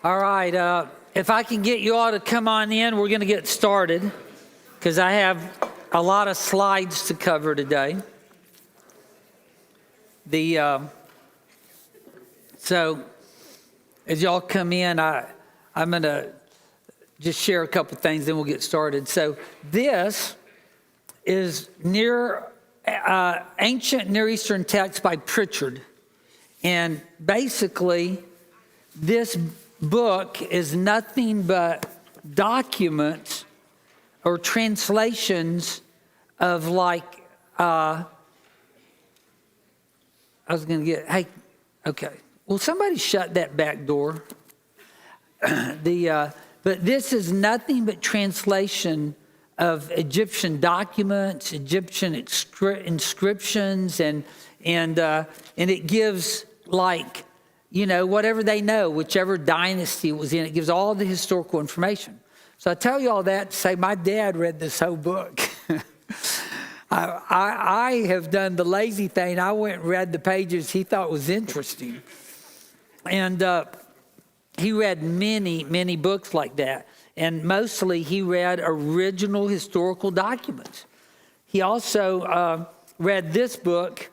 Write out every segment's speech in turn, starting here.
All right, if I can get you all to come on in, we're going to get started because I have a lot of slides to cover today. So as y'all come in, I'm going to just share a couple things, then we'll get started. So this is ancient Near Eastern text by Pritchard. And basically, this book is nothing but documents or translations of will somebody shut that back door? But this is nothing but translation of Egyptian documents, Egyptian inscriptions, and it gives whatever they know, whichever dynasty it was in, it gives all the historical information. So I tell you all that to say my dad read this whole book. I have done the lazy thing. I went and read the pages he thought was interesting. And he read many, many books like that. And mostly he read original historical documents. He also read this book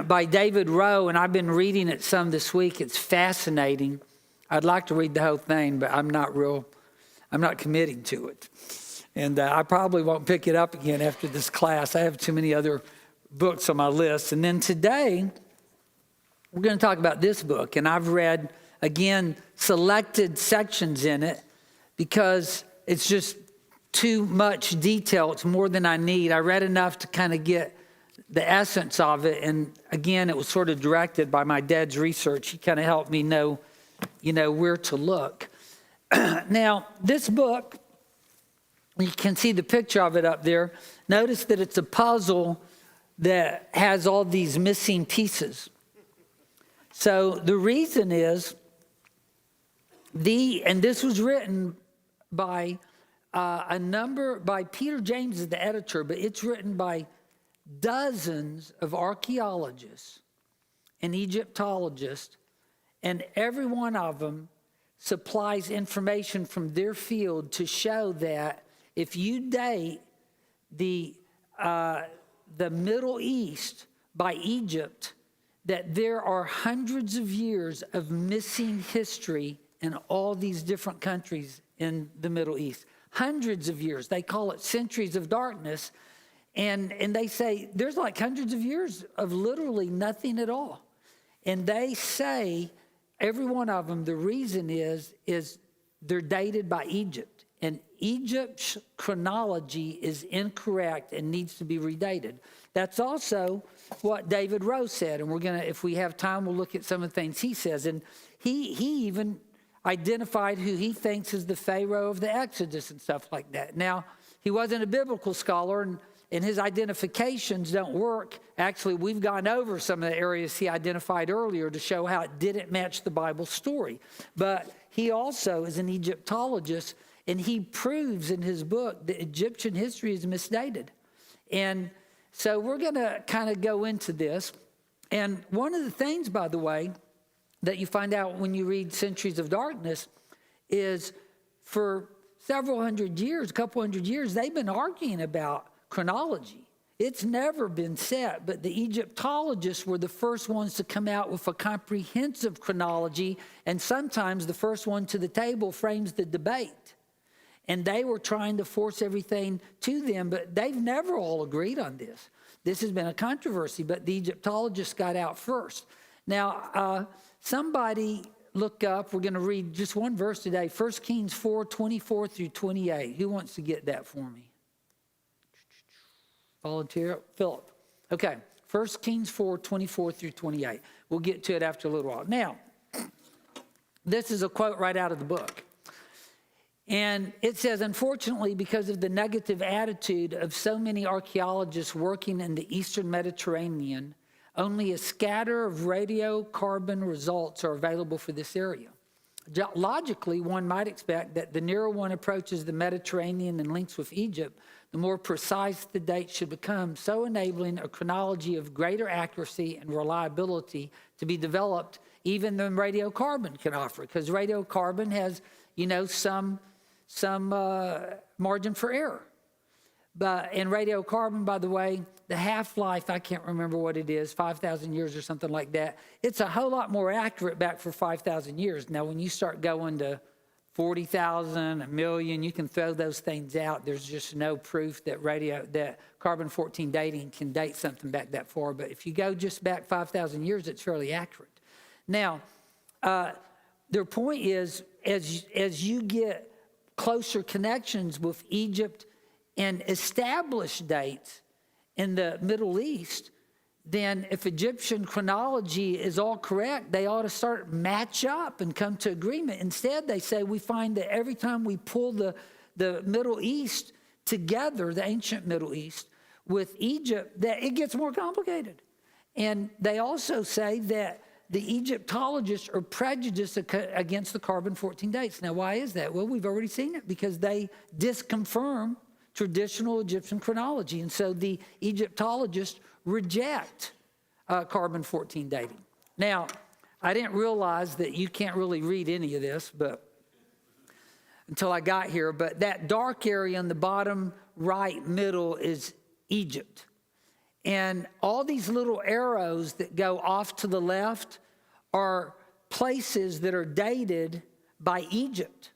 by David Rowe, and I've been reading it some this week. It's fascinating. I'd like to read the whole thing, but I'm not committing to it. And I probably won't pick it up again after this class. I have too many other books on my list. And then today, we're going to talk about this book. And I've read, again, selected sections in it because it's just too much detail. It's more than I need. I read enough to kind of get the essence of it. And again, it was sort of directed by my dad's research. He kind of helped me know, where to look. Now, this book, you can see the picture of it up there. Notice that it's a puzzle that has all these missing pieces. So the reason is and this was written by by Peter James is the editor, but it's written by dozens of archaeologists and Egyptologists, and every one of them supplies information from their field to show that if you date the Middle East by Egypt, that there are hundreds of years of missing history in all these different countries in the Middle East. Hundreds of years. They call it centuries of darkness. And they say there's like hundreds of years of literally nothing at all. And they say, every one of them, the reason is they're dated by Egypt. And Egypt's chronology is incorrect and needs to be redated. That's also what David Rowe said. And if we have time, we'll look at some of the things he says. And he even identified who he thinks is the Pharaoh of the Exodus and stuff like that. Now, he wasn't a biblical scholar, and his identifications don't work. Actually, we've gone over some of the areas he identified earlier to show how it didn't match the Bible story. But he also is an Egyptologist, and he proves in his book that Egyptian history is misdated. And so we're going to kind of go into this. And one of the things, by the way, that you find out when you read Centuries of Darkness is for several hundred years, a couple hundred years, they've been arguing about chronology. It's never been set, but the Egyptologists were the first ones to come out with a comprehensive chronology, and sometimes the first one to the table frames the debate. And they were trying to force everything to them, but they've never all agreed on this. This has been a controversy, but the Egyptologists got out first. Now, somebody look up, we're going to read just one verse today, 1 Kings 4, 24 through 28. Who wants to get that for me? Volunteer? Philip. Okay, 1 Kings 4, 24 through 28. We'll get to it after a little while. Now, this is a quote right out of the book. And it says, unfortunately, because of the negative attitude of so many archaeologists working in the Eastern Mediterranean, only a scatter of radiocarbon results are available for this area. Logically, one might expect that the nearer one approaches the Mediterranean and links with Egypt, the more precise the dates should become, so enabling a chronology of greater accuracy and reliability to be developed even than radiocarbon can offer, because radiocarbon has, some margin for error. But in radiocarbon, by the way, the half-life, I can't remember what it is, 5,000 years or something like that. It's a whole lot more accurate back for 5,000 years. Now, when you start going to 40,000, a million, you can throw those things out. There's just no proof that carbon-14 dating can date something back that far. But if you go just back 5,000 years, it's fairly accurate. Now, their point is, as you get closer connections with Egypt and established dates in the Middle East, then if Egyptian chronology is all correct, they ought to start match up and come to agreement. Instead, they say we find that every time we pull the Middle East together, the ancient Middle East, with Egypt, that it gets more complicated. And they also say that the Egyptologists are prejudiced against the carbon-14 dates. Now, why is that? Well, we've already seen it, because they disconfirm traditional Egyptian chronology. And so the Egyptologists reject carbon-14 dating. Now, I didn't realize that you can't really read any of this, but until I got here, but that dark area in the bottom right middle is Egypt. And all these little arrows that go off to the left are places that are dated by Egypt.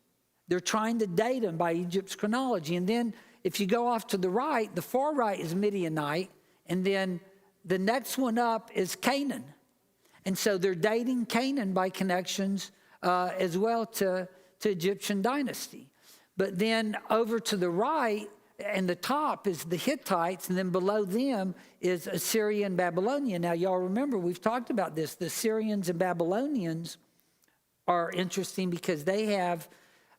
They're trying to date them by Egypt's chronology. And then if you go off to the right, the far right is Midianite, and then the next one up is Canaan. And so they're dating Canaan by connections as well to Egyptian dynasty. But then over to the right and the top is the Hittites, and then below them is Assyria and Babylonia. Now, y'all remember, we've talked about this. The Assyrians and Babylonians are interesting because they have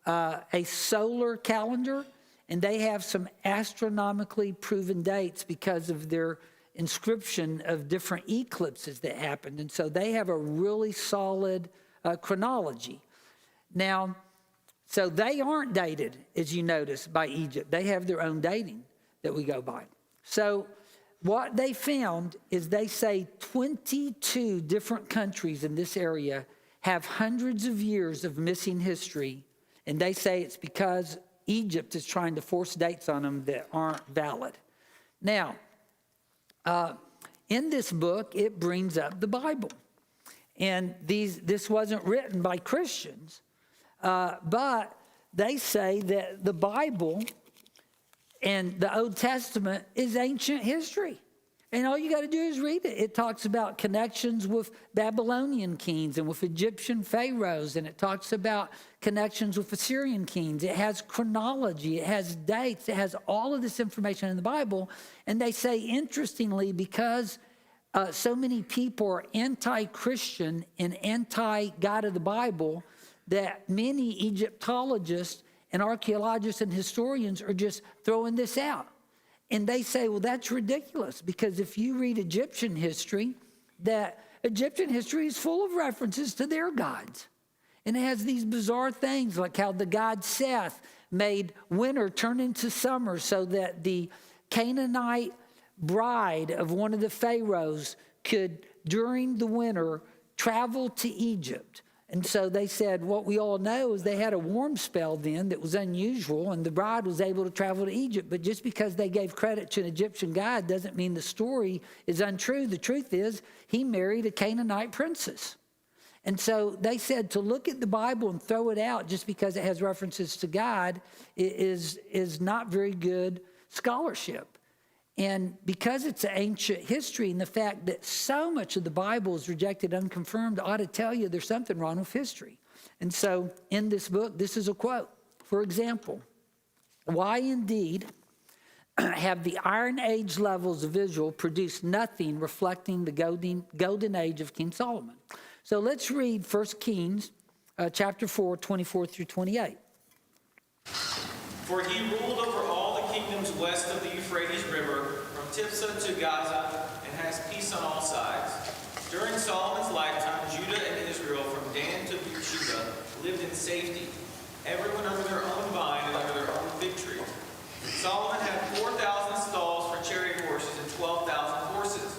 a solar calendar, and they have some astronomically proven dates because of their inscription of different eclipses that happened. And so they have a really solid chronology. Now, so they aren't dated, as you notice, by Egypt. They have their own dating that we go by. So what they found is they say 22 different countries in this area have hundreds of years of missing history, and they say it's because Egypt is trying to force dates on them that aren't valid. Now, in this book, it brings up the Bible. And this wasn't written by Christians, but they say that the Bible and the Old Testament is ancient history. And all you got to do is read it. It talks about connections with Babylonian kings and with Egyptian pharaohs, and it talks about connections with Assyrian kings. It has chronology, it has dates, it has all of this information in the Bible. And they say, interestingly, because so many people are anti-Christian and anti-God of the Bible, that many Egyptologists and archaeologists and historians are just throwing this out. And they say, well, that's ridiculous, because if you read Egyptian history, that Egyptian history is full of references to their gods. And it has these bizarre things like how the god Seth made winter turn into summer so that the Canaanite bride of one of the pharaohs could, during the winter, travel to Egypt. And so they said, what we all know is they had a warm spell then that was unusual, and the bride was able to travel to Egypt. But just because they gave credit to an Egyptian god doesn't mean the story is untrue. The truth is, he married a Canaanite princess. And so they said to look at the Bible and throw it out just because it has references to God is not very good scholarship. And because it's an ancient history, and the fact that so much of the Bible is rejected, unconfirmed, ought to tell you there's something wrong with history. And so in this book, this is a quote. For example, why indeed have the Iron Age levels of Israel produced nothing reflecting the golden age of King Solomon? So let's read 1 Kings chapter 4, 24 through 28. For he ruled over all the kingdoms west of the Euphrates River, from Tiphsah to Gaza, and has peace on all sides. During Solomon's lifetime, Judah and Israel, from Dan to Beersheba, lived in safety, everyone under their own vine and under their own fig tree. Solomon had 4,000 stalls for chariot horses and 12,000 horses.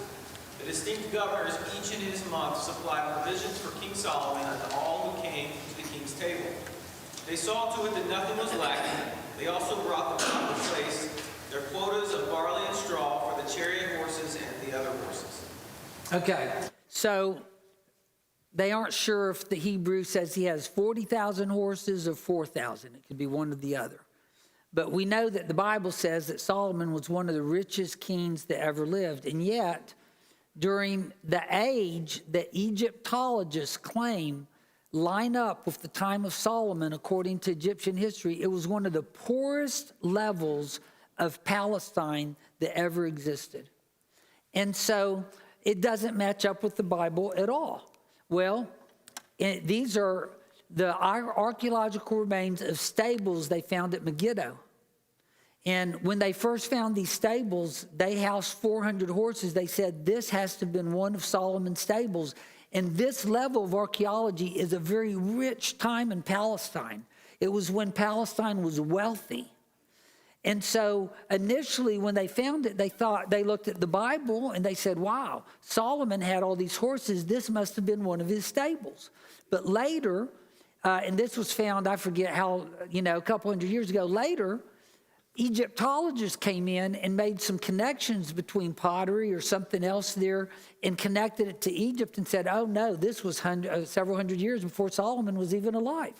But distinct governors, each in his month, supplied provisions for King Solomon unto all who came to the king's table. They saw to it that nothing was lacking. They also brought the proper place, their quotas of barley and straw for the chariot horses and the other horses. Okay, so they aren't sure if the Hebrew says he has 40,000 horses or 4,000. It could be one or the other. But we know that the Bible says that Solomon was one of the richest kings that ever lived. And yet, during the age that Egyptologists claim line up with the time of Solomon, according to Egyptian history, it was one of the poorest levels of Palestine that ever existed. And so it doesn't match up with the Bible at all. Well, these are the archaeological remains of stables they found at Megiddo. And when they first found these stables, they housed 400 horses. They said this has to have been one of Solomon's stables. And this level of archaeology is a very rich time in Palestine. It was when Palestine was wealthy. And so initially when they found it, they looked at the Bible and they said, wow, Solomon had all these horses. This must have been one of his stables. But later, and this was found, I forget how, a couple hundred years ago, later, Egyptologists came in and made some connections between pottery or something else there and connected it to Egypt and said, oh no, this was several hundred years before Solomon was even alive.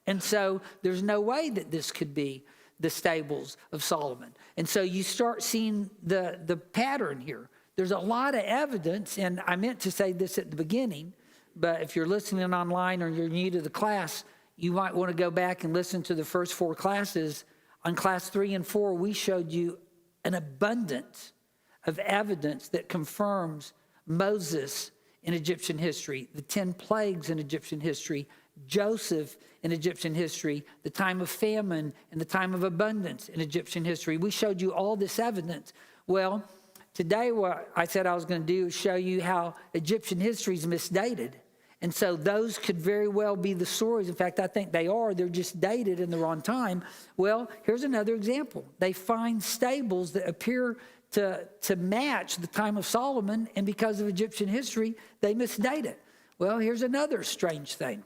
And so there's no way that this could be the stables of Solomon. And so you start seeing the pattern here. There's a lot of evidence, and I meant to say this at the beginning, but if you're listening online or you're new to the class, you might want to go back and listen to the first 4 classes. On class 3 and 4, we showed you an abundance of evidence that confirms Moses in Egyptian history, the 10 plagues in Egyptian history, Joseph in Egyptian history, the time of famine and the time of abundance in Egyptian history. We showed you all this evidence. Well, today what I said I was going to do is show you how Egyptian history is misdated. And so those could very well be the stories. In fact, I think they are. They're just dated in the wrong time. Well, here's another example. They find stables that appear to match the time of Solomon, and because of Egyptian history, they misdate it. Well, here's another strange thing.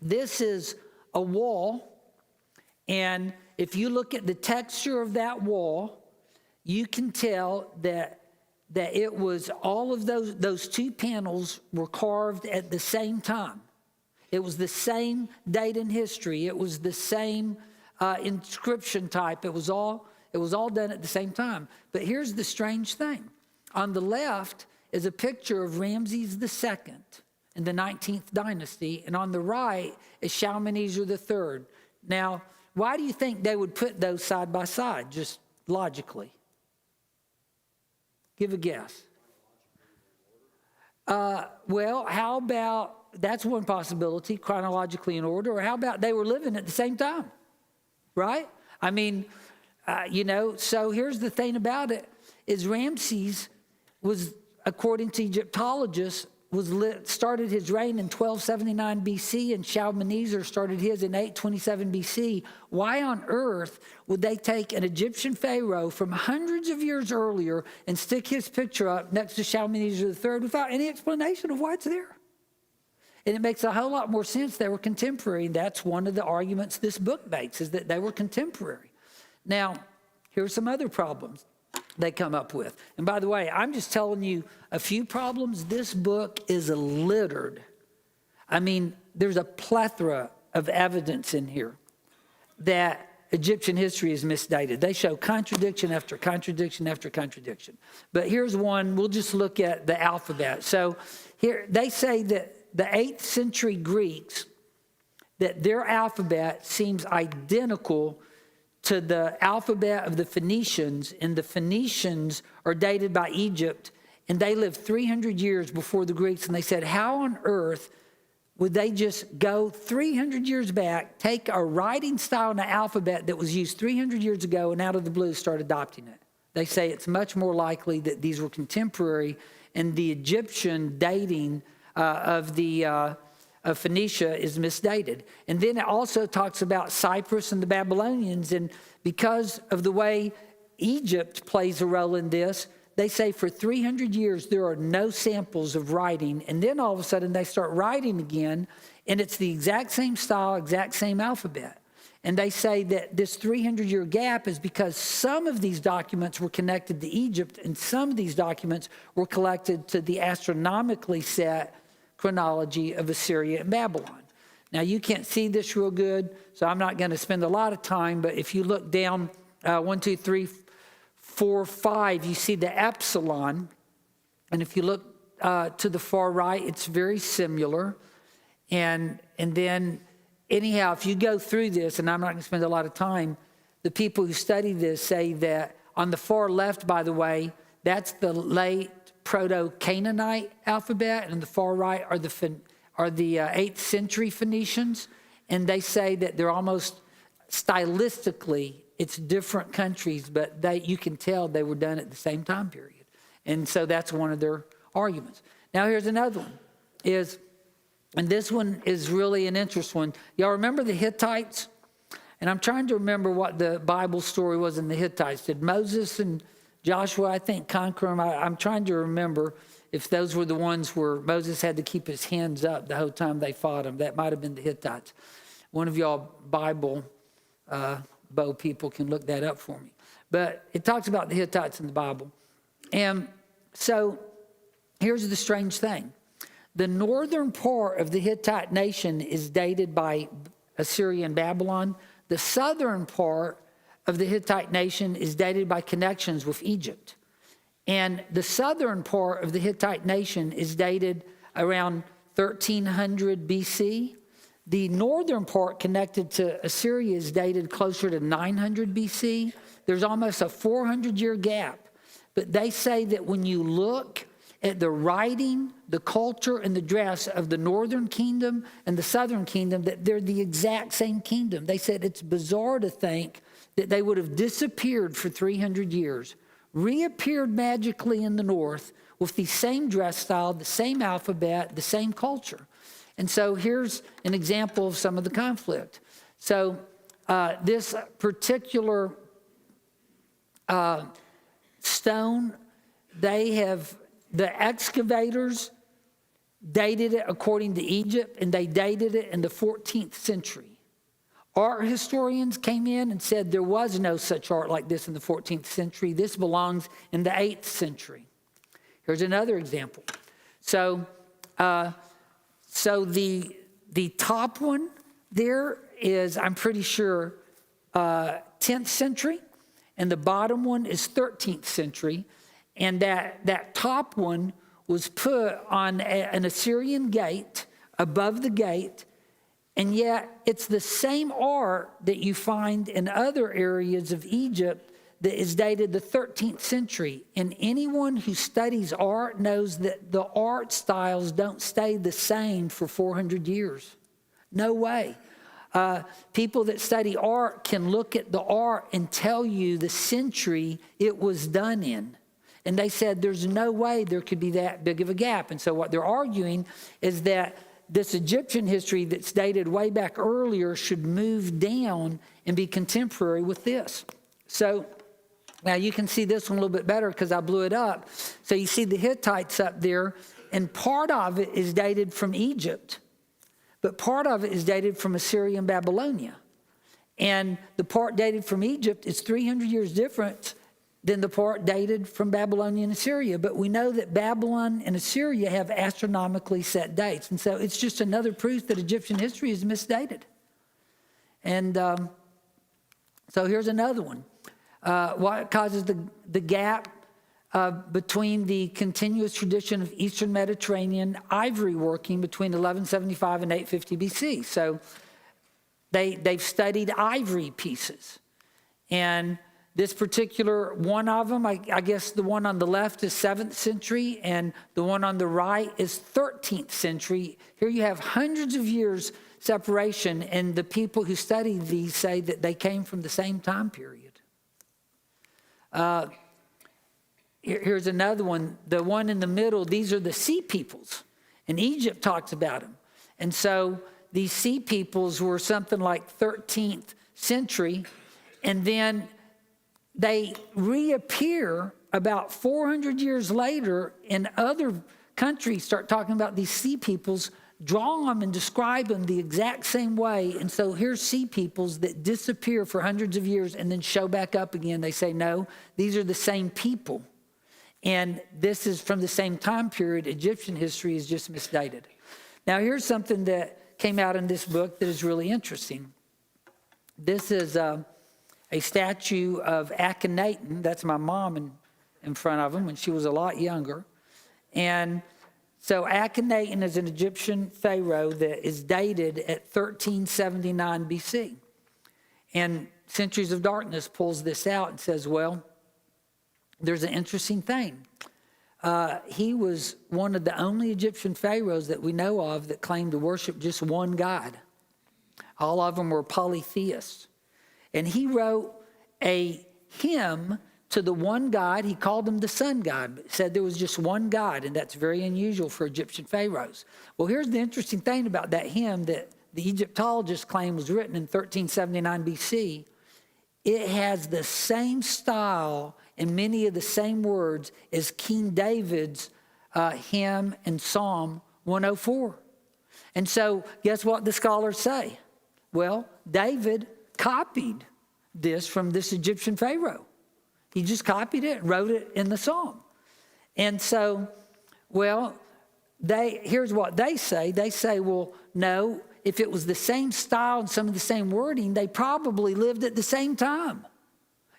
This is a wall, and if you look at the texture of that wall, you can tell that it was all of those 2 panels were carved at the same time. It was the same date in history. It was the same inscription type. It was all done at the same time. But here's the strange thing. On the left is a picture of Ramses II in the 19th dynasty, and on the right is Shalmaneser III. Now, why do you think they would put those side by side, just logically? Give a guess. Well, how about, that's one possibility, chronologically in order, or how about they were living at the same time, right? I mean, so here's the thing about it, is Ramses was, according to Egyptologists, started his reign in 1279 BC, and Shalmaneser started his in 827 BC. Why on earth would they take an Egyptian pharaoh from hundreds of years earlier and stick his picture up next to Shalmaneser III without any explanation of why it's there? And it makes a whole lot more sense they were contemporary. And that's one of the arguments this book makes, is that they were contemporary. Now, here's some other problems they come up with. And by the way, I'm just telling you a few problems. This book is littered. I mean, there's a plethora of evidence in here that Egyptian history is misdated. They show contradiction after contradiction after contradiction. But here's one. We'll just look at the alphabet. So here they say that the 8th century Greeks, that their alphabet seems identical to the alphabet of the Phoenicians, and the Phoenicians are dated by Egypt, and they lived 300 years before the Greeks, and they said, how on earth would they just go 300 years back, take a writing style and an alphabet that was used 300 years ago, and out of the blue start adopting it? They say it's much more likely that these were contemporary, and the Egyptian dating of Phoenicia is misdated. And then it also talks about Cyprus and the Babylonians, and because of the way Egypt plays a role in this, they say for 300 years there are no samples of writing, and then all of a sudden they start writing again, and it's the exact same style, exact same alphabet. And they say that this 300-year gap is because some of these documents were connected to Egypt, and some of these documents were collected to the astronomically set chronology of Assyria and Babylon. Now, you can't see this real good, so I'm not going to spend a lot of time, but if you look down 1, 2, 3, 4, 5, you see the epsilon. And if you look to the far right, it's very similar. And then, anyhow, if you go through this, and I'm not going to spend a lot of time, the people who study this say that on the far left, by the way, that's the late Proto-Canaanite alphabet, and on the far right are the 8th century Phoenicians. And they say that they're almost stylistically, it's different countries, but you can tell they were done at the same time period. And so that's one of their arguments. Now here's another one, and this one is really an interesting one. Y'all remember the Hittites? And I'm trying to remember what the Bible story was in the Hittites. Did Moses and Joshua, I think, conquer them? I'm trying to remember if those were the ones where Moses had to keep his hands up the whole time they fought them. That might have been the Hittites. One of y'all Bible bow people can look that up for me. But it talks about the Hittites in the Bible. And so here's the strange thing. The northern part of the Hittite nation is dated by Assyria and Babylon. The southern part of the Hittite nation is dated by connections with Egypt. And the southern part of the Hittite nation is dated around 1300 BC. The northern part connected to Assyria is dated closer to 900 BC. There's almost a 400-year gap. But they say that when you look at the writing, the culture, and the dress of the northern kingdom and the southern kingdom, that they're the exact same kingdom. They said it's bizarre to think that they would have disappeared for 300 years, reappeared magically in the north with the same dress style, the same alphabet, the same culture. And so here's an example of some of the conflict. So this particular stone, the excavators dated it according to Egypt, and they dated it in the 14th century. Art historians came in and said there was no such art like this in the 14th century. This belongs in the 8th century. Here's another example. So the top one there is, I'm pretty sure, 10th century, and the bottom one is 13th century. And that top one was put on an Assyrian gate, above the gate, and yet it's the same art that you find in other areas of Egypt that is dated the 13th century. And anyone who studies art knows that the art styles don't stay the same for 400 years. No way. People that study art can look at the art and tell you the century it was done in. And they said there's no way there could be that big of a gap. And so what they're arguing is that this Egyptian history that's dated way back earlier should move down and be contemporary with this. So now you can see this one a little bit better because I blew it up. So you see the Hittites up there, and part of it is dated from Egypt, but part of it is dated from Assyria and Babylonia. And the part dated from Egypt is 300 years different than the part dated from Babylonia and Assyria. But we know that Babylon and Assyria have astronomically set dates. And so it's just another proof that Egyptian history is misdated. And so here's another one. What causes the gap between the continuous tradition of Eastern Mediterranean ivory working between 1175 and 850 BC? So they've studied ivory pieces. And this particular one of them, I guess the one on the left is 7th century, and the one on the right is 13th century. Here you have hundreds of years separation, and the people who study these say that they came from the same time period. Here's another one. The one in the middle, these are the sea peoples, and Egypt talks about them. And so these sea peoples were something like 13th century, and then they reappear about 400 years later, in other countries start talking about these sea peoples, draw them and describe them the exact same way. And so here's sea peoples that disappear for hundreds of years and then show back up again. They say, no, these are the same people. And this is from the same time period. Egyptian history is just misdated. Now, here's something that came out in this book that is really interesting. This is a statue of Akhenaten. That's my mom in front of him when she was a lot younger. And so Akhenaten is an Egyptian pharaoh that is dated at 1379 BC. And Centuries of Darkness pulls this out and says, well, there's an interesting thing. He was one of the only Egyptian pharaohs that we know of that claimed to worship just one God. All of them were polytheists. And he wrote a hymn to the one God. He called him the sun god, but said there was just one God, and that's very unusual for Egyptian pharaohs. Well, here's the interesting thing about that hymn that the Egyptologists claim was written in 1379 BC. It has the same style and many of the same words as King David's hymn and Psalm 104. And so guess what the scholars say? Well, David copied this from this Egyptian pharaoh. He just copied it and wrote it in the psalm. And so, well, here's what they say. They say, well, no, if it was the same style and some of the same wording, they probably lived at the same time.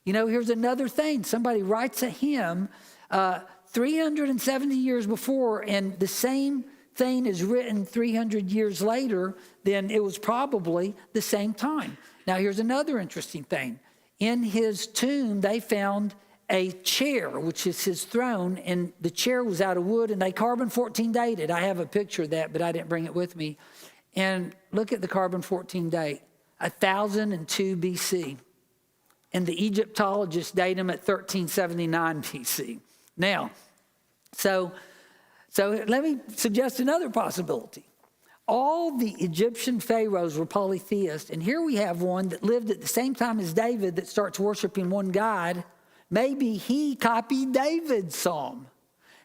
You know, here's another thing. Somebody writes a hymn 370 years before, and the same thing is written 300 years later, then it was probably the same time. Now, here's another interesting thing. In his tomb, they found a chair, which is his throne, and the chair was out of wood, and they carbon-14 dated. I have a picture of that, but I didn't bring it with me. And look at the carbon-14 date, 1002 BC. And the Egyptologists date him at 1379 BC. Now, so let me suggest another possibility. All the Egyptian pharaohs were polytheists, and here we have one that lived at the same time as David that starts worshiping one God. Maybe he copied David's psalm.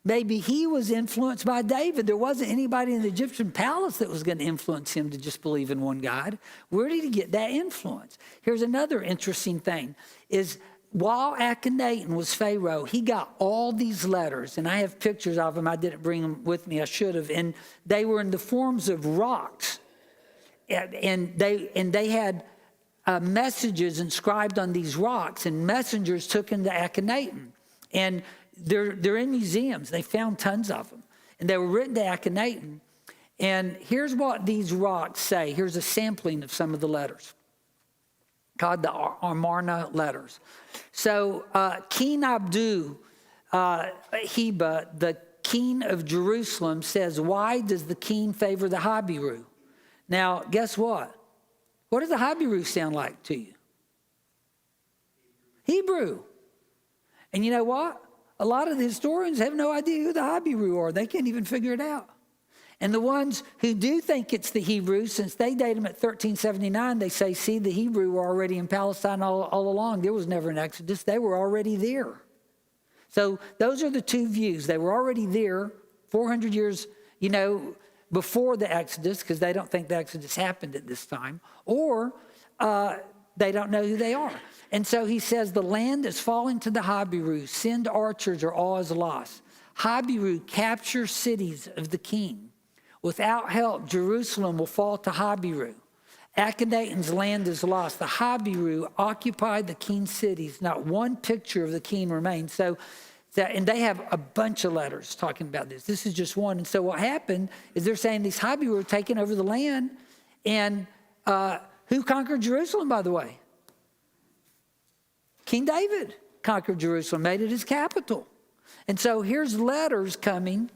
Maybe he was influenced by David. There wasn't anybody in the Egyptian palace that was going to influence him to just believe in one God. Where did he get that influence? Here's another interesting thing, is while Akhenaten was Pharaoh, he got all these letters, and I have pictures of them. I didn't bring them with me. I should have. And they were in the forms of rocks, and they had messages inscribed on these rocks, and messengers took them to Akhenaten. And they're in museums. They found tons of them, and they were written to Akhenaten. And here's what these rocks say. Here's a sampling of some of the letters, called the Amarna letters. So King Abdu Heba, the king of Jerusalem, says, why does the king favor the Habiru? Now, guess what? What does the Habiru sound like to you? Hebrew. And you know what? A lot of the historians have no idea who the Habiru are. They can't even figure it out. And the ones who do think it's the Hebrew, since they date them at 1379, they say, see, the Hebrew were already in Palestine all along. There was never an Exodus. They were already there. So those are the two views. They were already there 400 years, before the Exodus, because they don't think the Exodus happened at this time, or they don't know who they are. And so he says, the land is falling to the Habiru. Send archers or all is lost. Habiru capture cities of the king. Without help, Jerusalem will fall to Habiru. Akhenaten's land is lost. The Habiru occupied the king's cities. Not one picture of the king remains. And they have a bunch of letters talking about this. This is just one. And so what happened is they're saying these Habiru are taking over the land. And who conquered Jerusalem, by the way? King David conquered Jerusalem, made it his capital. And so here's letters coming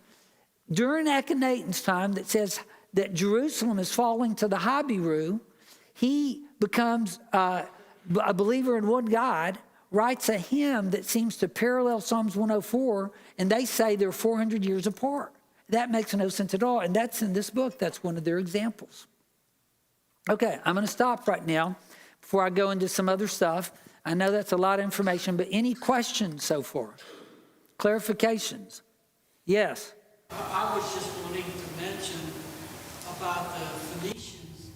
during Akhenaten's time that says that Jerusalem is falling to the Habiru. He becomes a believer in one God, writes a hymn that seems to parallel Psalms 104, and they say they're 400 years apart. That makes no sense at all, and that's in this book. That's one of their examples. Okay, I'm going to stop right now before I go into some other stuff. I know that's a lot of information, but any questions so far? clarifications? Yes. I was just wanting to mention about the Phoenicians,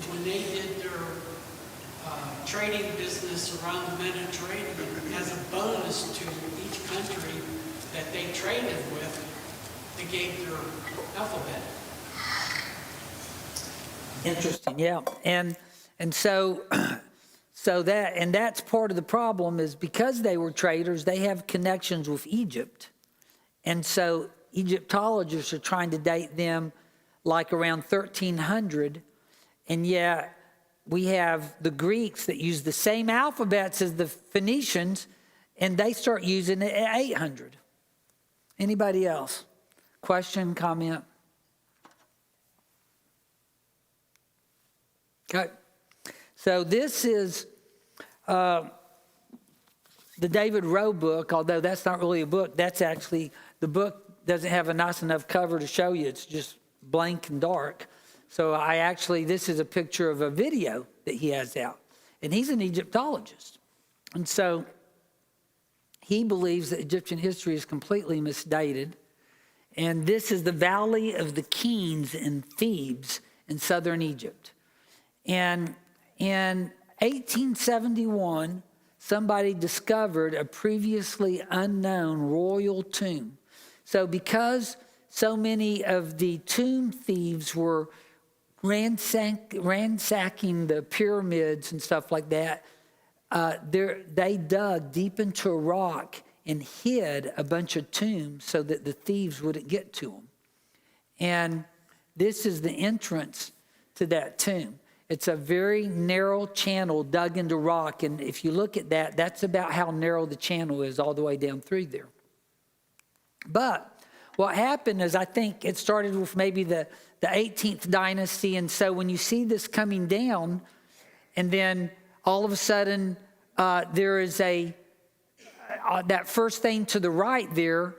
when they did their trading business around the Mediterranean, as a bonus to each country that they traded with, they gave their alphabet. Interesting, yeah. And so that's part of the problem, is because they were traders, they have connections with Egypt. And so Egyptologists are trying to date them like around 1300. And yet we have the Greeks that use the same alphabets as the Phoenicians, and they start using it at 800. Anybody else? Question, comment? Okay. So this is the David Rowe book, although that's not really a book. That's actually, the book doesn't have a nice enough cover to show you. It's just blank and dark. So this is a picture of a video that he has out. And he's an Egyptologist. And so he believes that Egyptian history is completely misdated. And this is the Valley of the Kings in Thebes in southern Egypt. And in 1871, somebody discovered a previously unknown royal tomb. So because so many of the tomb thieves were ransacking the pyramids and stuff like that, they dug deep into a rock and hid a bunch of tombs so that the thieves wouldn't get to them. And this is the entrance to that tomb. It's a very narrow channel dug into rock. And if you look at that, that's about how narrow the channel is all the way down through there. But what happened is, I think it started with maybe the 18th dynasty. And so when you see this coming down, and then all of a sudden there is that first thing to the right there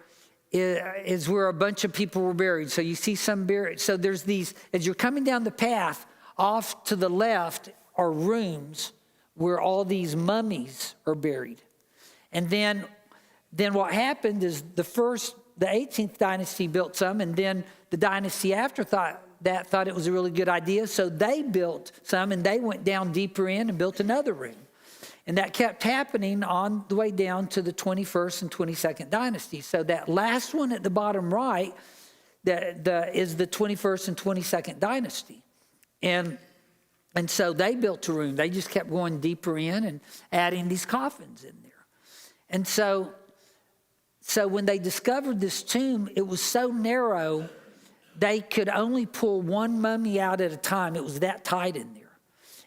is where a bunch of people were buried. So you see some buried. So there's these, as you're coming down the path, off to the left are rooms where all these mummies are buried. And then what happened is the 18th dynasty built some, and then the dynasty after thought it was a really good idea. So they built some, and they went down deeper in and built another room. And that kept happening on the way down to the 21st and 22nd dynasty. So that last one at the bottom right is the 21st and 22nd dynasty. And so they built a room. They just kept going deeper in and adding these coffins in there. And so when they discovered this tomb, it was so narrow, they could only pull one mummy out at a time. It was that tight in there.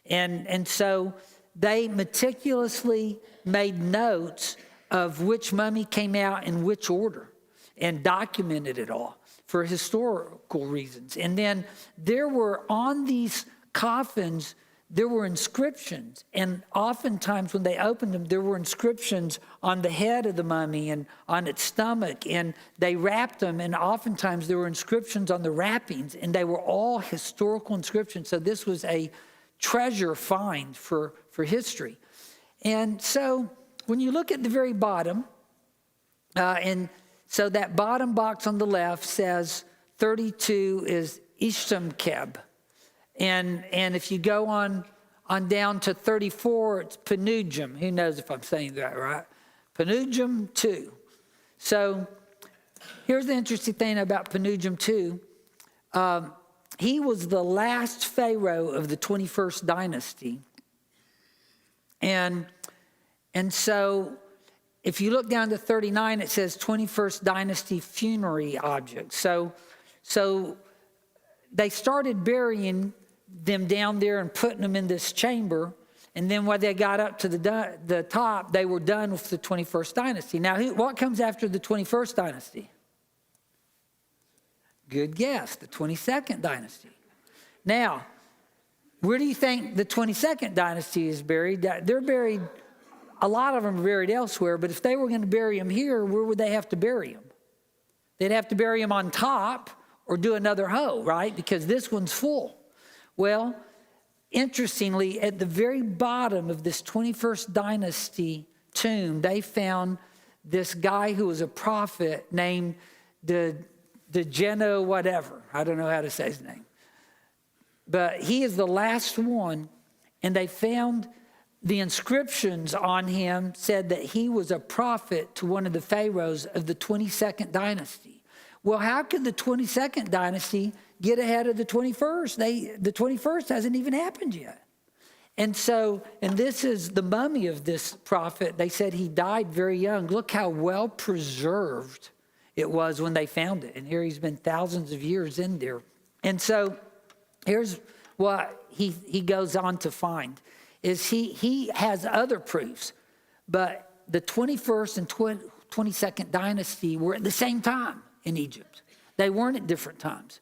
And so they meticulously made notes of which mummy came out in which order and documented it all for historical reasons. And then there were, on these coffins, there were inscriptions. And oftentimes when they opened them, there were inscriptions on the head of the mummy and on its stomach. And they wrapped them, and oftentimes there were inscriptions on the wrappings, and they were all historical inscriptions. So this was a treasure find for history. And so when you look at the very bottom, so that bottom box on the left says 32 is Ishtamkeb. And if you go on down to 34, it's Penujum. Who knows if I'm saying that right? Penujum 2. So here's the interesting thing about Penujum 2. He was the last pharaoh of the 21st dynasty. And so if you look down to 39, it says 21st dynasty funerary objects. So they started burying them down there and putting them in this chamber. And then when they got up to the top, they were done with the 21st dynasty. Now, what comes after the 21st dynasty? Good guess, the 22nd dynasty. Now, where do you think the 22nd dynasty is buried? They're buried, a lot of them are buried elsewhere, but if they were going to bury them here, where would they have to bury them? They'd have to bury them on top or do another hoe, right? Because this one's full. Well, interestingly, at the very bottom of this 21st dynasty tomb, they found this guy who was a prophet named Degeno whatever. I don't know how to say his name. But he is the last one, and they found the inscriptions on him said that he was a prophet to one of the pharaohs of the 22nd dynasty. Well, how could the 22nd dynasty get ahead of the 21st? The 21st hasn't even happened yet. And so, and this is the mummy of this prophet. They said he died very young. Look how well preserved it was when they found it. And here he's been thousands of years in there. And so here's what he goes on to find, is he has other proofs. But the 21st and 22nd dynasty were at the same time in Egypt. They weren't at different times.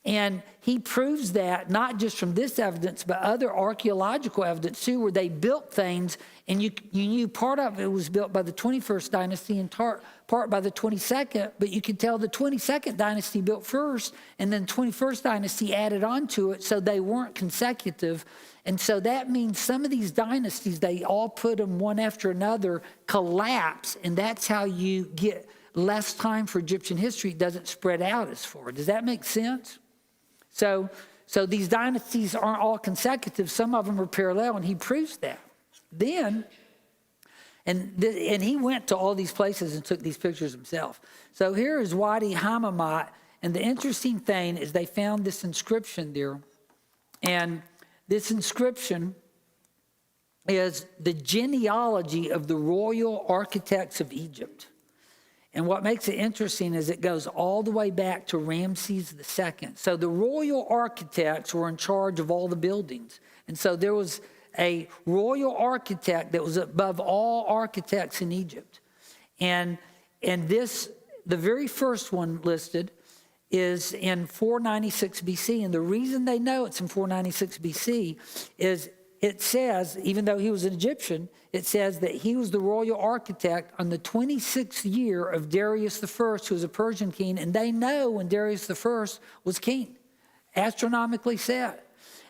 And he proves that not just from this evidence, but other archaeological evidence too, where they built things, and you knew part of it was built by the 21st dynasty and part by the 22nd, but you could tell the 22nd dynasty built first, and then 21st dynasty added on to it, so they weren't consecutive. And so that means some of these dynasties, they all put them one after another, collapse, and that's how you get less time for Egyptian history. It doesn't spread out as far. Does that make sense? So these dynasties aren't all consecutive. Some of them are parallel, and he proves that. Then, and he went to all these places and took these pictures himself. So here is Wadi Hammamat, and the interesting thing is they found this inscription there, and this inscription is the genealogy of the royal architects of Egypt. And what makes it interesting is it goes all the way back to Ramses II. So the royal architects were in charge of all the buildings. And so there was a royal architect that was above all architects in Egypt. And this, the very first one listed, is in 496 BC. And the reason they know it's in 496 BC is it says, even though he was an Egyptian, it says that he was the royal architect on the 26th year of Darius I, who was a Persian king, and they know when Darius I was king, astronomically set.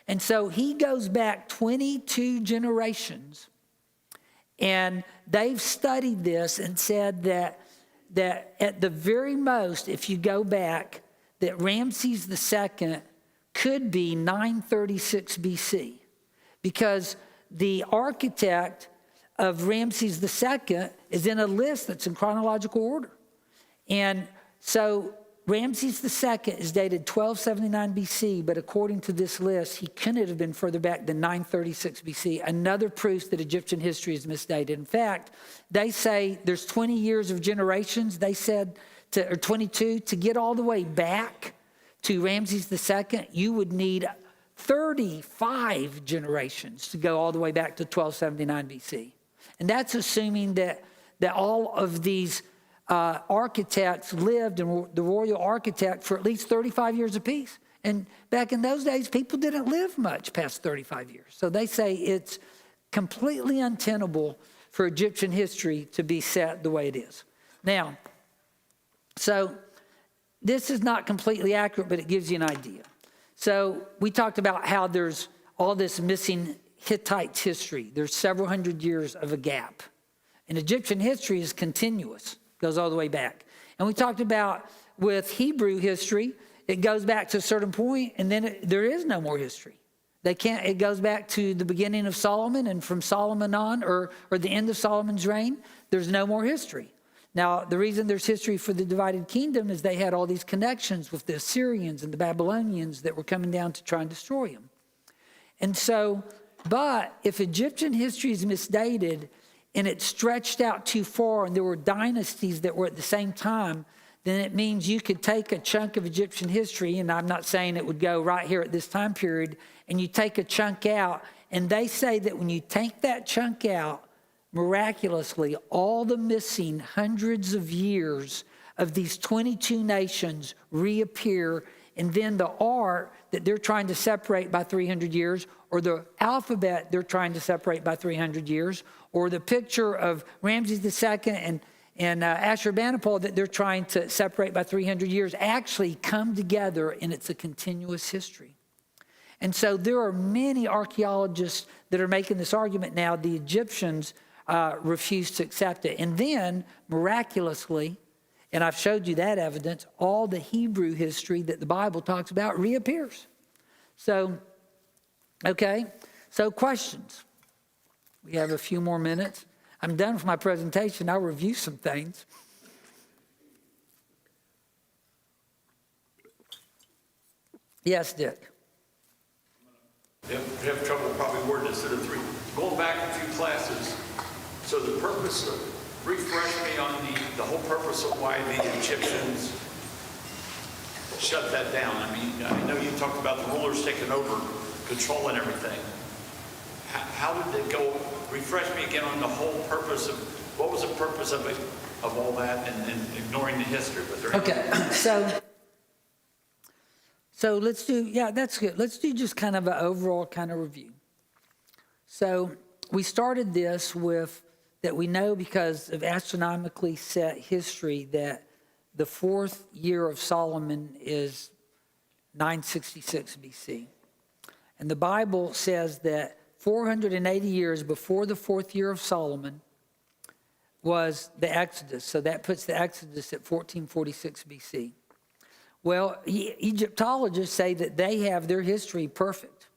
And so he goes back 22 generations, and they've studied this and said that at the very most, if you go back, that Ramses II could be 936 BC. Because the architect of Ramses II is in a list that's in chronological order. And so Ramses II is dated 1279 BC, but according to this list, he couldn't have been further back than 936 BC. Another proof that Egyptian history is misdated. In fact, they say there's 20 years of generations. They said, or 22, to get all the way back to Ramses II, you would need 35 generations to go all the way back to 1279 BC. And that's assuming that all of these architects lived in the royal architect for at least 35 years apiece. And back in those days, people didn't live much past 35 years. So they say it's completely untenable for Egyptian history to be set the way it is. Now, so this is not completely accurate, but it gives you an idea. So we talked about how there's all this missing Hittite history. There's several hundred years of a gap. And Egyptian history is continuous, goes all the way back. And we talked about with Hebrew history, it goes back to a certain point, and then there is no more history. It goes back to the beginning of Solomon, and from Solomon on, or the end of Solomon's reign, there's no more history. Now, the reason there's history for the divided kingdom is they had all these connections with the Assyrians and the Babylonians that were coming down to try and destroy them. And so, but if Egyptian history is misdated and it stretched out too far and there were dynasties that were at the same time, then it means you could take a chunk of Egyptian history, and I'm not saying it would go right here at this time period, and you take a chunk out, and they say that when you take that chunk out, miraculously, all the missing hundreds of years of these 22 nations reappear, and then the art that they're trying to separate by 300 years, or the alphabet they're trying to separate by 300 years, or the picture of Ramses II and Ashurbanipal that they're trying to separate by 300 years actually come together, and it's a continuous history. And so there are many archaeologists that are making this argument now. The Egyptians refused to accept it. And then, miraculously, and I've showed you that evidence, all the Hebrew history that the Bible talks about reappears. So, okay, so questions. We have a few more minutes. I'm done with my presentation. I'll review some things. Yes, Dick. You have trouble probably wording this into three. Going back a few classes, so the purpose of, refresh me on the whole purpose of why the Egyptians shut that down. I mean, I know you talked about the rulers taking over, controlling everything. How did they go? Refresh me again on the whole purpose of, what was the purpose of it, of all that, and ignoring the history? Was there Okay, so let's do, yeah, that's good. Let's do just kind of an overall kind of review. So we started this with that we know because of astronomically set history that the 4th year of Solomon is 966 BC. And the Bible says that 480 years before the 4th year of Solomon was the Exodus. So that puts the Exodus at 1446 BC. Well, Egyptologists say that they have their history perfect.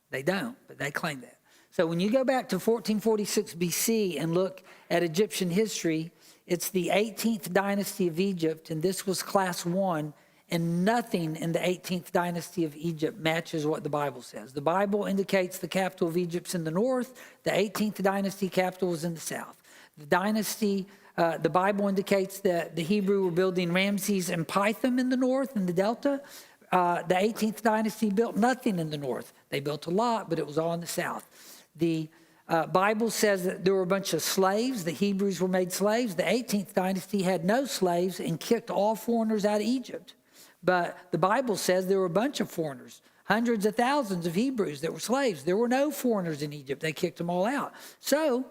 They don't, but they claim that. So when you go back to 1446 BC and look at Egyptian history, it's the 18th dynasty of Egypt, and this was class 1, and nothing in the 18th dynasty of Egypt matches what the Bible says. The Bible indicates the capital of Egypt's in the north, the 18th dynasty capital was in the south. The Bible indicates that the Hebrew were building Ramses and Pithom in the north, in the delta. The 18th dynasty built nothing in the north. They built a lot, but it was all in the south. The Bible says that there were a bunch of slaves. The Hebrews were made slaves. The 18th dynasty had no slaves and kicked all foreigners out of Egypt. But the Bible says there were a bunch of foreigners, hundreds of thousands of Hebrews that were slaves. There were no foreigners in Egypt. They kicked them all out. So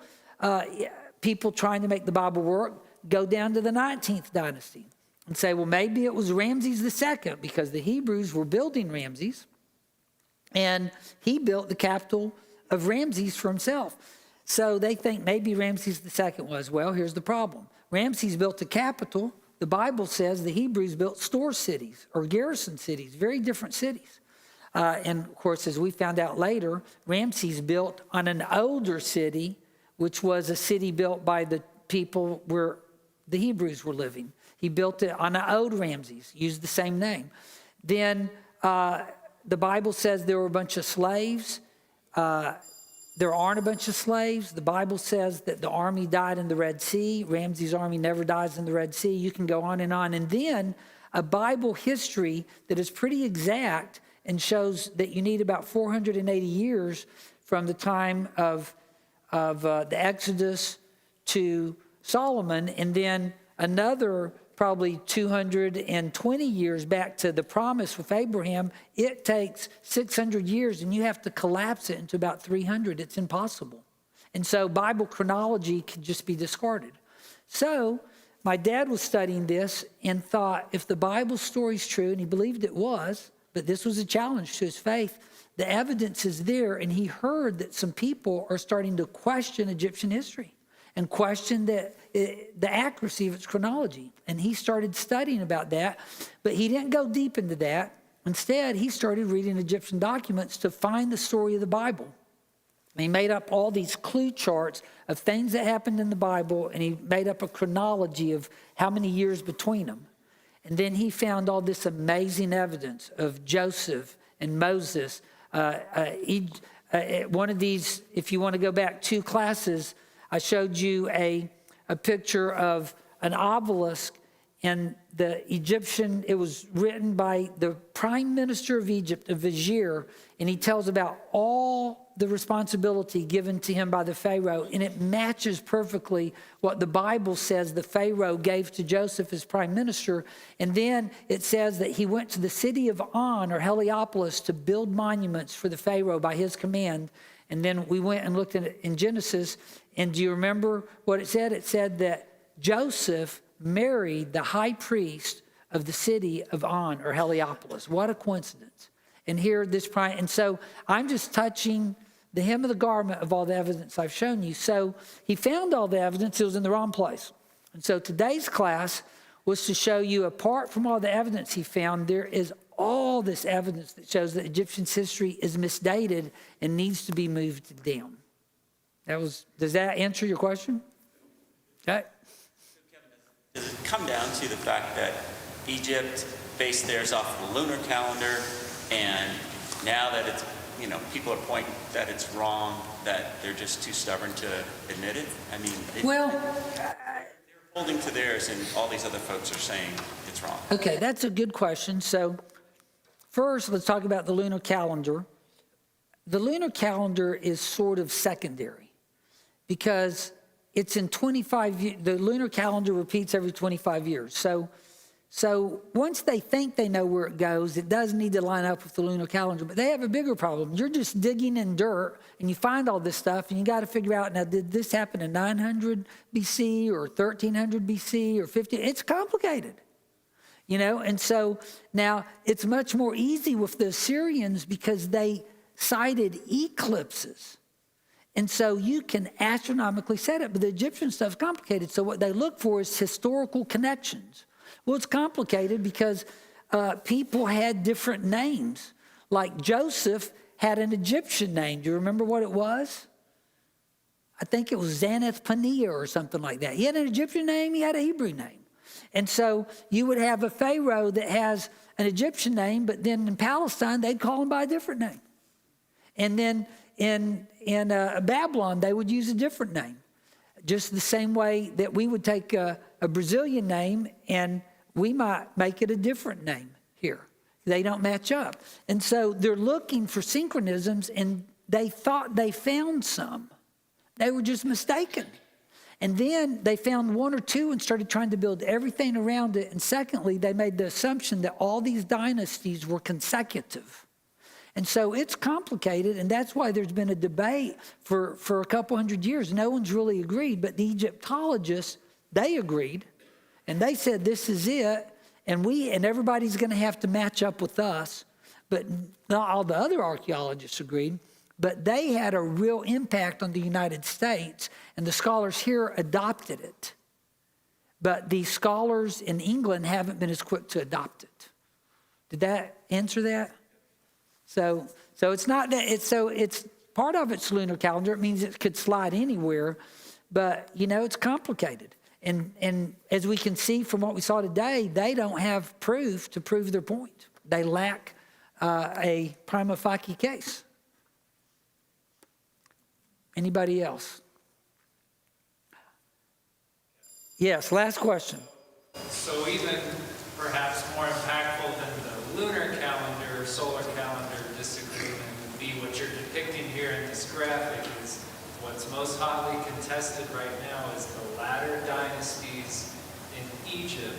people trying to make the Bible work go down to the 19th dynasty and say, well, maybe it was Ramses II because the Hebrews were building Ramses and he built the capital of Ramses for himself. So they think maybe Ramses II was. Well, here's the problem. Ramses built a capital. The Bible says the Hebrews built store cities or garrison cities, very different cities. And of course, as we found out later, Ramses built on an older city, which was a city built by the people where the Hebrews were living. He built it on an old Ramses, used the same name. Then the Bible says there were a bunch of slaves. There aren't a bunch of slaves. The Bible says that the army died in the Red Sea. Ramses' army never dies in the Red Sea. You can go on. And then a Bible history that is pretty exact and shows that you need about 480 years from the time of the Exodus to Solomon, and then another probably 220 years back to the promise with Abraham. It takes 600 years, and you have to collapse it into about 300. It's impossible. And so Bible chronology can just be discarded. So my dad was studying this and thought, if the Bible story's true, and he believed it was, but this was a challenge to his faith, the evidence is there, and he heard that some people are starting to question Egyptian history and question the accuracy of its chronology. And he started studying about that, but he didn't go deep into that. Instead, he started reading Egyptian documents to find the story of the Bible. And he made up all these clue charts of things that happened in the Bible, and he made up a chronology of how many years between them. And then he found all this amazing evidence of Joseph and Moses. One of these, if you want to go back 2 classes, I showed you a picture of an obelisk in the Egyptian. It was written by the prime minister of Egypt, a vizier, and he tells about all the responsibility given to him by the Pharaoh, and it matches perfectly what the Bible says the Pharaoh gave to Joseph as prime minister. And then it says that he went to the city of On, or Heliopolis, to build monuments for the Pharaoh by his command. And then we went and looked at it in Genesis, and do you remember what it said? It said that Joseph married the high priest of the city of On, or Heliopolis. What a coincidence. And here this prime, and so I'm just touching the hem of the garment of all the evidence I've shown you. So he found all the evidence, it was in the wrong place. And so today's class was to show you, apart from all the evidence he found, there is all this evidence that shows that Egyptians' history is misdated and needs to be moved down. Does that answer your question? Okay. Does it come down to the fact that Egypt based theirs off of the lunar calendar, and now that it's, people are pointing that it's wrong, that they're just too stubborn to admit it? I mean, they're holding to theirs, and all these other folks are saying it's wrong. Okay, that's a good question. So first, let's talk about the lunar calendar. The lunar calendar is sort of secondary because it's in 25 years. The lunar calendar repeats every 25 years. So once they think they know where it goes, it does need to line up with the lunar calendar. But they have a bigger problem. You're just digging in dirt, and you find all this stuff, and you got to figure out, now, did this happen in 900 BC or 1300 BC or 50? It's complicated, And so now it's much more easy with the Assyrians because they cited eclipses. And so you can astronomically set it, but the Egyptian stuff's complicated. So what they look for is historical connections. Well, it's complicated because people had different names. Like Joseph had an Egyptian name. Do you remember what it was? I think it was Zanath-Paneah or something like that. He had an Egyptian name, he had a Hebrew name. And so you would have a pharaoh that has an Egyptian name, but then in Palestine, they'd call him by a different name. And then in Babylon, they would use a different name. Just the same way that we would take a Brazilian name and we might make it a different name here. They don't match up. And so they're looking for synchronisms, and they thought they found some. They were just mistaken. And then they found one or two and started trying to build everything around it. And secondly, they made the assumption that all these dynasties were consecutive. And so it's complicated, and that's why there's been a debate for a couple hundred years. No one's really agreed, but the Egyptologists, they agreed, and they said this is it, and everybody's going to have to match up with us. But not all the other archaeologists agreed, but they had a real impact on the United States, and the scholars here adopted it. But the scholars in England haven't been as quick to adopt it. Did that answer that? So it's not that it's part of its lunar calendar. It means it could slide anywhere, but it's complicated. And as we can see from what we saw today, they don't have proof to prove their point. They lack a prima facie case. Anybody else? Yes, last question. So even perhaps more impactful than the lunar calendar, solar calendar disagreement would be what you're depicting here in this graphic is what's most hotly contested right now is the latter dynasties in Egypt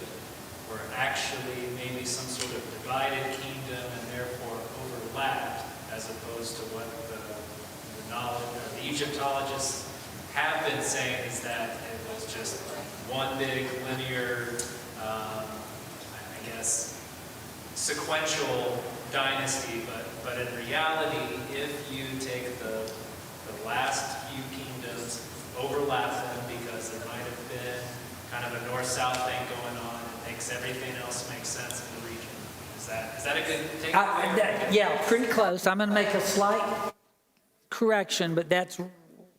were actually maybe some sort of divided kingdom and therefore overlapped, as opposed to what the knowledge of the Egyptologists have been saying is that it was just one big linear, sequential dynasty, but in reality, if you take the last few kingdoms, overlap them because there might have been kind of a north-south thing going on, it makes everything else make sense in the region. Is that a good takeaway? Yeah, pretty close. I'm going to make a slight correction, but that's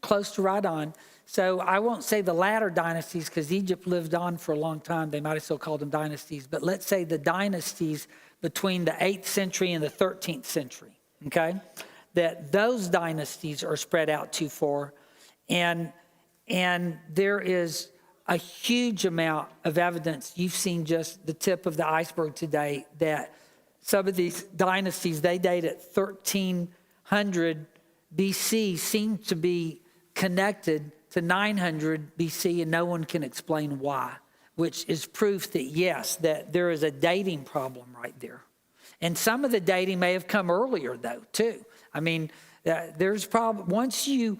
close to right on. So I won't say the latter dynasties because Egypt lived on for a long time. They might have still called them dynasties, but let's say the dynasties between the 8th century and the 13th century, okay? That those dynasties are spread out too far. And there is a huge amount of evidence. You've seen just the tip of the iceberg today that some of these dynasties, they date at 1300 BC, seem to be connected to 900 BC, and no one can explain why, which is proof that, yes, that there is a dating problem right there. And some of the dating may have come earlier, though, too. I mean, there's probably, once you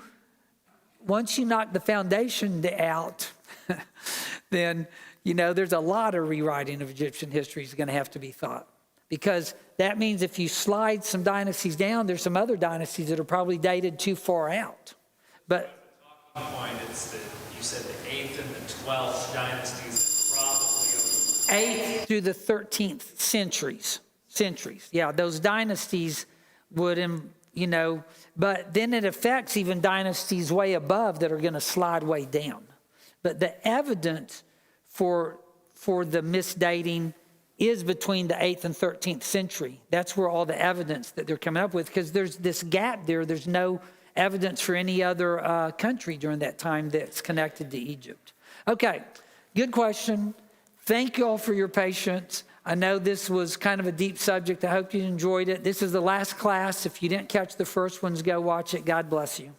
knock the foundation out, then, there's a lot of rewriting of Egyptian history is going to have to be thought. because that means if you slide some dynasties down, there's some other dynasties that are probably dated too far out. But Point, it's that you said the 8th and the 12th dynasties probably 8th through the 13th centuries. Yeah, those dynasties would, but then it affects even dynasties way above that are going to slide way down. But the evidence for the misdating is between the 8th and 13th century. That's where all the evidence that they're coming up with, because there's this gap there. There's no evidence for any other country during that time that's connected to Egypt. Okay, good question. Thank you all for your patience. I know this was kind of a deep subject. I hope you enjoyed it. This is the last class. If you didn't catch the first ones, go watch it. God bless you.